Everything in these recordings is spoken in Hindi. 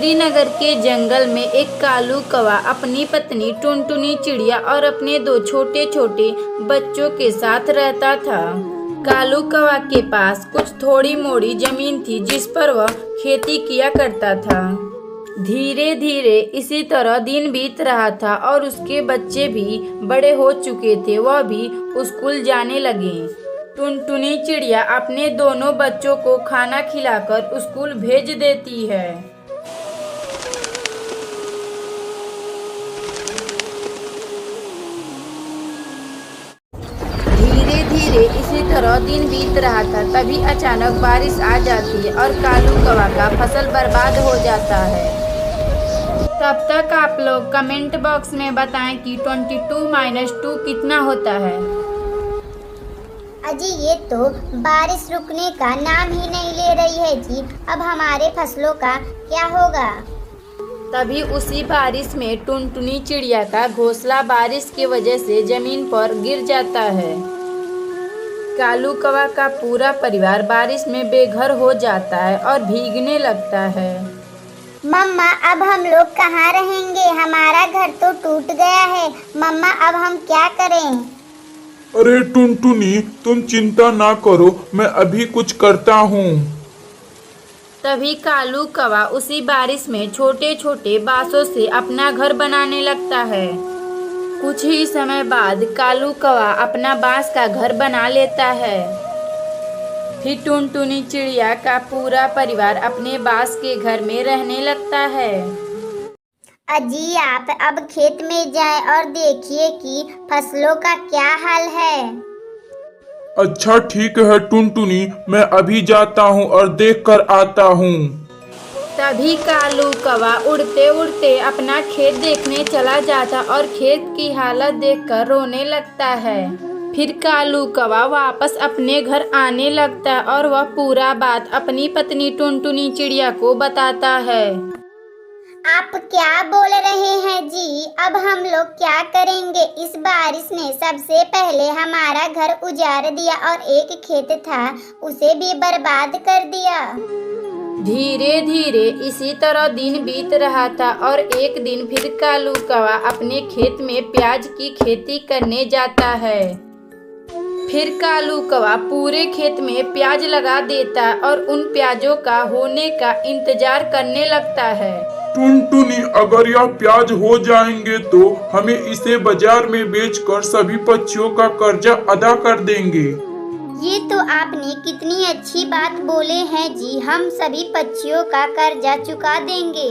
श्रीनगर के जंगल में एक कालू कौवा अपनी पत्नी टुनटुनी चिड़िया और अपने दो छोटे छोटे बच्चों के साथ रहता था। कालू कौवा के पास कुछ थोड़ी मोड़ी जमीन थी जिस पर वह खेती किया करता था। धीरे धीरे इसी तरह दिन बीत रहा था और उसके बच्चे भी बड़े हो चुके थे। वह भी स्कूल जाने लगे। टुनटुनी चिड़िया अपने दोनों बच्चों को खाना खिलाकर स्कूल भेज देती है। धीरे धीरे इसी तरह दिन बीत रहा था। तभी अचानक बारिश आ जाती है और कालू कौवा का फसल बर्बाद हो जाता है। तब तक आप लोग कमेंट बॉक्स में बताएं कि 22 - 2 कितना होता है। अजी ये तो बारिश रुकने का नाम ही नहीं ले रही है जी। अब हमारे फसलों का क्या होगा। तभी उसी बारिश में टुनटुनी चिड़िया का घोंसला बारिश की वजह से जमीन पर गिर जाता है। कालू कौवा का पूरा परिवार बारिश में बेघर हो जाता है और भीगने लगता है। मम्मा अब हम लोग कहाँ रहेंगे। हमारा घर तो टूट गया है। मम्मा अब हम क्या करें। अरे टुनटुनी तुम चिंता ना करो, मैं अभी कुछ करता हूँ। तभी कालू कौवा उसी बारिश में छोटे छोटे बांसों से अपना घर बनाने लगता है। कुछ ही समय बाद कालू कौवा अपना बांस का घर बना लेता है। फिर टुनटुनी चिड़िया का पूरा परिवार अपने बांस के घर में रहने लगता है। अजी आप अब खेत में जाएं और देखिए कि फसलों का क्या हाल है। अच्छा ठीक है टुनटुनी, मैं अभी जाता हूँ और देख कर आता हूँ। तभी कालू कौवा उड़ते उड़ते अपना खेत देखने चला जाता और खेत की हालत देखकर रोने लगता है। फिर कालू कौवा वापस अपने घर आने लगता है और वह पूरा बात अपनी पत्नी टुनटुनी चिड़िया को बताता है। आप क्या बोल रहे हैं जी। अब हम लोग क्या करेंगे। इस बारिश ने सबसे पहले हमारा घर उजाड़ दिया और एक खेत था उसे भी बर्बाद कर दिया। धीरे धीरे इसी तरह दिन बीत रहा था और एक दिन फिर कालू कौवा अपने खेत में प्याज की खेती करने जाता है। फिर कालू कौवा पूरे खेत में प्याज लगा देता और उन प्याजों का होने का इंतजार करने लगता है। टुनटुनी अगर यह प्याज हो जाएंगे तो हमें इसे बाजार में बेचकर सभी पक्षियों का कर्जा अदा कर देंगे। ये तो आपने कितनी अच्छी बात बोले हैं जी। हम सभी पक्षियों का कर्जा चुका देंगे।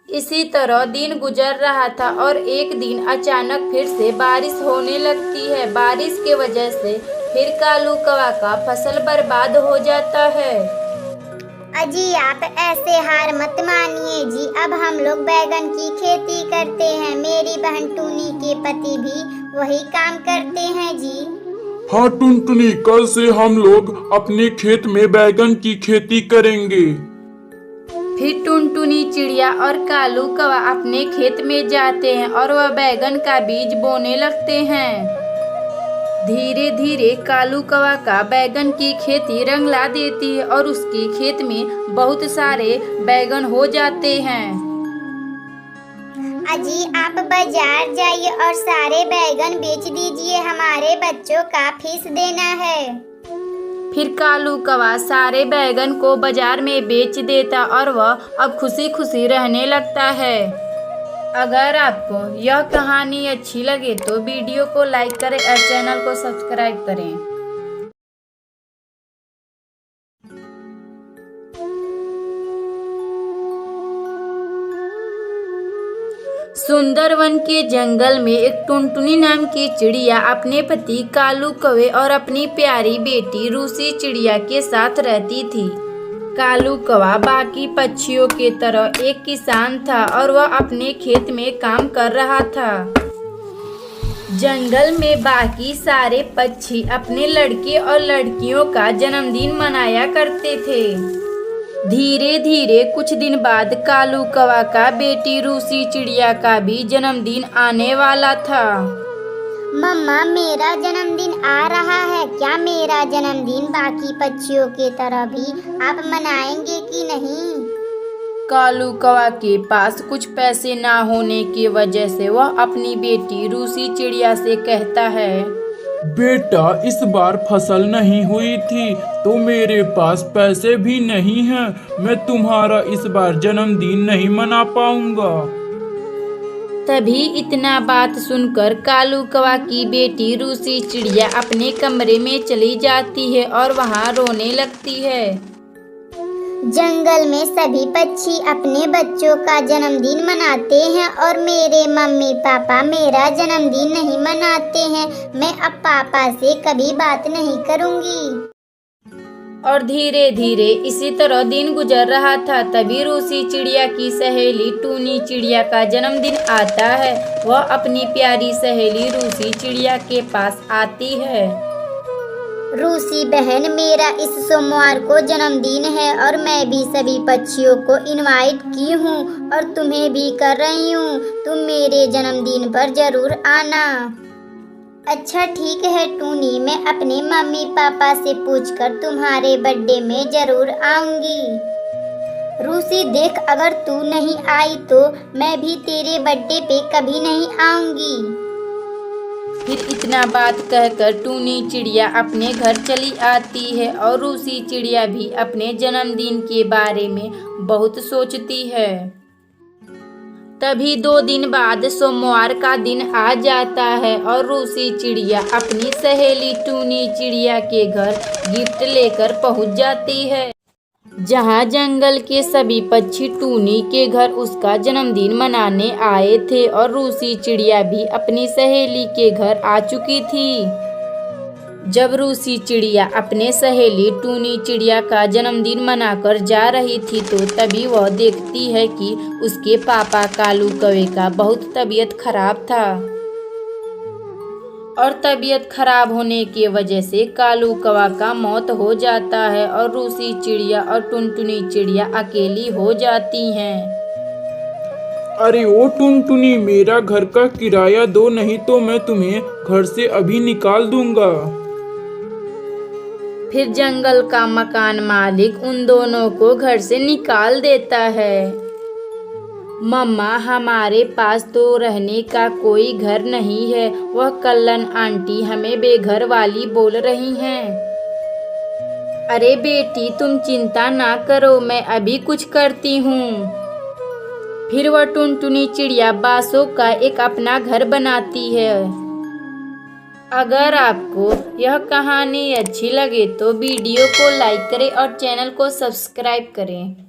इसी तरह दिन गुजर रहा था और एक दिन अचानक फिर से बारिश होने लगती है। बारिश के वजह से फिर कालू कौवा का फसल बर्बाद हो जाता है। अजी आप ऐसे हार मत मानिए जी। अब हम लोग बैगन की खेती करते हैं। मेरी बहन टूनी के पति भी वही काम करते हैं जी। हाँ टुनटुनी, कल से हम लोग अपने खेत में बैगन की खेती करेंगे। फिर टुनटुनी चिड़िया और कालू कौवा अपने खेत में जाते हैं और वह बैगन का बीज बोने लगते हैं। धीरे धीरे कालू कौवा का बैगन की खेती रंग ला देती है और उसके खेत में बहुत सारे बैगन हो जाते हैं। अजी आप बाजार जाइए और सारे बैगन बेच दीजिए। हमारे बच्चों का फीस देना है। फिर कालू कौवा सारे बैगन को बाजार में बेच देता और वह अब खुशी खुशी रहने लगता है। अगर आपको यह कहानी अच्छी लगे तो वीडियो को लाइक करें और चैनल को सब्सक्राइब करें। सुंदरवन के जंगल में एक टुनटुनी नाम की चिड़िया अपने पति कालू कौवे और अपनी प्यारी बेटी रूसी चिड़िया के साथ रहती थी। कालू कौवा बाकी पक्षियों के तरह एक किसान था और वह अपने खेत में काम कर रहा था। जंगल में बाकी सारे पक्षी अपने लड़के और लड़कियों का जन्मदिन मनाया करते थे। धीरे धीरे कुछ दिन बाद कालू कौवा का बेटी रूसी चिड़िया का भी जन्मदिन आने वाला था। मम्मा मेरा जन्मदिन आ रहा है। क्या मेरा जन्मदिन बाकी पक्षियों की तरह भी आप मनाएंगे कि नहीं। कालू कौवा के पास कुछ पैसे ना होने की वजह से वह अपनी बेटी रूसी चिड़िया से कहता है, बेटा, इस बार फसल नहीं हुई थी तो मेरे पास पैसे भी नहीं हैं। मैं तुम्हारा इस बार जन्मदिन नहीं मना पाऊंगा। तभी इतना बात सुनकर कालू कौवा की बेटी रूसी चिड़िया अपने कमरे में चली जाती है और वहाँ रोने लगती है। जंगल में सभी पक्षी अपने बच्चों का जन्मदिन मनाते हैं और मेरे मम्मी पापा मेरा जन्मदिन नहीं मनाते हैं। मैं अब पापा से कभी बात नहीं करूंगी। और धीरे धीरे इसी तरह दिन गुजर रहा था। तभी रूसी चिड़िया की सहेली टूनी चिड़िया का जन्मदिन आता है। वह अपनी प्यारी सहेली रूसी चिड़िया के पास आती है। रूसी बहन, मेरा इस सोमवार को जन्मदिन है और मैं भी सभी पक्षियों को इनवाइट की हूँ और तुम्हें भी कर रही हूँ। तुम मेरे जन्मदिन पर जरूर आना। अच्छा ठीक है टूनी, मैं अपने मम्मी पापा से पूछकर तुम्हारे बर्थडे में जरूर आऊंगी। रूसी देख, अगर तू नहीं आई तो मैं भी तेरे बर्थडे पे कभी नहीं आऊंगी। फिर इतना बात कहकर टूनी चिड़िया अपने घर चली आती है और रूसी चिड़िया भी अपने जन्मदिन के बारे में बहुत सोचती है। तभी 2 दिन बाद सोमवार का दिन आ जाता है और रूसी चिड़िया अपनी सहेली टूनी चिड़िया के घर गिफ्ट लेकर पहुंच जाती है, जहां जंगल के सभी पक्षी टूनी के घर उसका जन्मदिन मनाने आए थे और रूसी चिड़िया भी अपनी सहेली के घर आ चुकी थी। जब रूसी चिड़िया अपने सहेली टूनी चिड़िया का जन्मदिन मनाकर जा रही थी तो तभी वह देखती है कि उसके पापा कालू कौवे का बहुत तबीयत खराब था और तबीयत खराब होने की वजह से कालू कौवा का मौत हो जाता है और रूसी चिड़िया और टुनटुनी चिड़िया अकेली हो जाती हैं। अरे ओ टुनटुनी, मेरा घर का किराया दो, नहीं तो मैं तुम्हें घर से अभी निकाल दूंगा। फिर जंगल का मकान मालिक उन दोनों को घर से निकाल देता है। मम्मा, हमारे पास तो रहने का कोई घर नहीं है। वह कल्लन आंटी हमें बेघर वाली बोल रही हैं। अरे बेटी, तुम चिंता ना करो, मैं अभी कुछ करती हूँ। फिर वह टुनटुनी चिड़िया बांसों का एक अपना घर बनाती है। अगर आपको यह कहानी अच्छी लगे तो वीडियो को लाइक करें और चैनल को सब्सक्राइब करें।